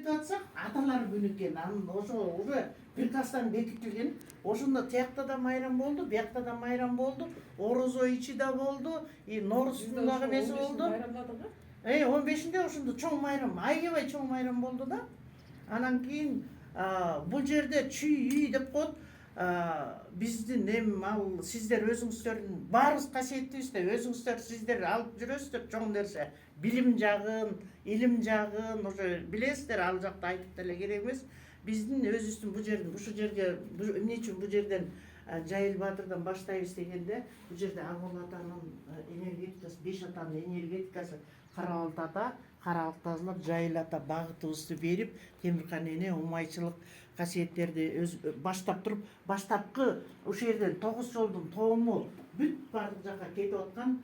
деп атсак аталар күнү экен. Анын ошо уже приказдан бекитилген. Ошондо тиякта да майрам болду, биякта да майрам болду, орозо ичи да болду, Норуздун дагы эмеси болду. 15-inde ошондо чоң майрам, айгебай чоң майрам болду да. Анан кийин бул жерде чүй үй деп коет. Биздин ал сиздер өзүңүздөрдүн баарыбыз касиеттүүбүз да, өзүңүздөр сиздер алып жүрөсүздөр чоң нерсе. Билим жагын, илим жагын, уже билесиздер, ал жакта айтып деле керек эмес. Биздин өзүбүздүн бул жердин ушу жерге эмне үчүн бул жерден Жайыл Баатырдан баштайбыз дегенде, бул жерде Ак Уул атанын энергетикасы, 5 атанын энергетикасы Карабалт ата, Карабалт тазалап, Жайыл ата багытыбызды берип, Темиркан эне умайчылык касиеттерди баштап туруп, баштапкы ушул жерден 9 жолдун тоому бүт бардык жакка кетип аткан,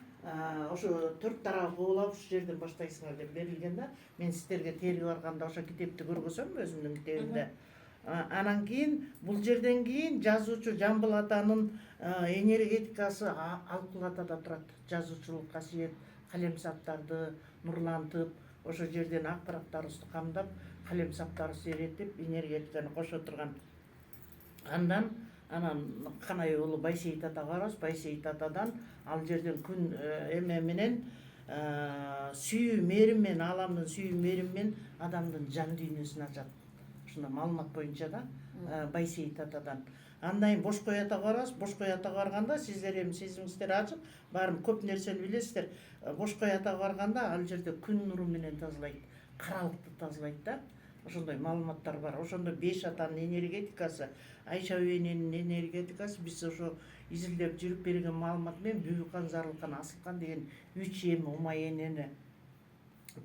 ошо 4 тарабы куулап ушул жерден баштайсыңар деп берилген да. Мен сиздерге тергеп барганда ошо китепти көргөзөм өзүмдүн китебимде. Анан кийин бул жерден кийин жазуучу Жамбыл атанын энергетикасы Алкул атада турат. Жазуучулук касиет, калемсаптарды нурлантып, ошол жерден акпараттарыбызды камдап, калемсаптарыбызды эретип, энергетиканы кошо турган. Анан Канай уулу Байсейит атага барабыз. Байсейит атадан ал жерден күн эме менен сүйүү мээрим менен, ааламдын сүйүү мээрим менен адамдын жан дүйнөсүн ачат. Ушунда маалымат боюнча да, Байсейит атадан. Андан кийин Бошкой атага барабыз. Бошкой атага барганда сиздер эми сезимиңиздер ачык, баарын көп нерсени билесиздер. Бошкой атага барганда ал жерде күн нуру менен тазалайт, каралыкты тазалайт да. Ошондой маалыматтар бар. Ошондо 5 атанын энергетикасы, Айша эненин энергетикасы, биз ошо изилдеп жүрүп берген маалымат менен Бүгүкан, Зарылкан, Асылкан деген 3 эми умай энени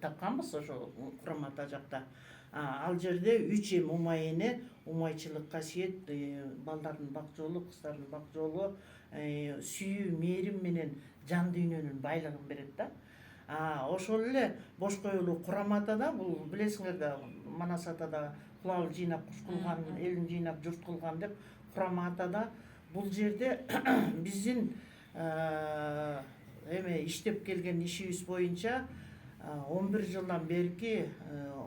тапканбыз ошо Курамата жакта. Ал жерде 3 эми умай эне, умайчылык касиет, балдардын бак жолу, кыздардын бак жолу, сүйүү мээрим менен жан дүйнөнүн байлыгын берет да. Ошол эле Бошкой уулу Кураматада, бул билесиңер да, Манас атада кулабыл жыйнап куш кылган, элин жыйнап журт кылган деп, Кураматада бул жерде биздин эме иштеп келген ишибиз боюнча 11 жылдан берки,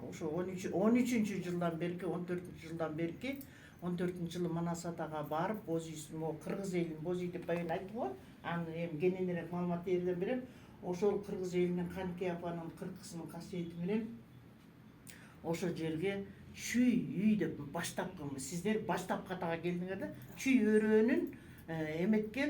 ошо 13-жылдан берки, 14-жылдан берки, 14-жылы Манас атага барып, боз үйсүн, кыргыз элин боз үй деп байын айттым го, анын эми кененирээк маалымат жерден берем. Ошол кыргыз элинин Канке апанын кыркысынын касиети менен ошо жерге чүй үй деп баштапкы, сиздер баштапкы атага келдиңер да, чүй өрөөнүн эметкен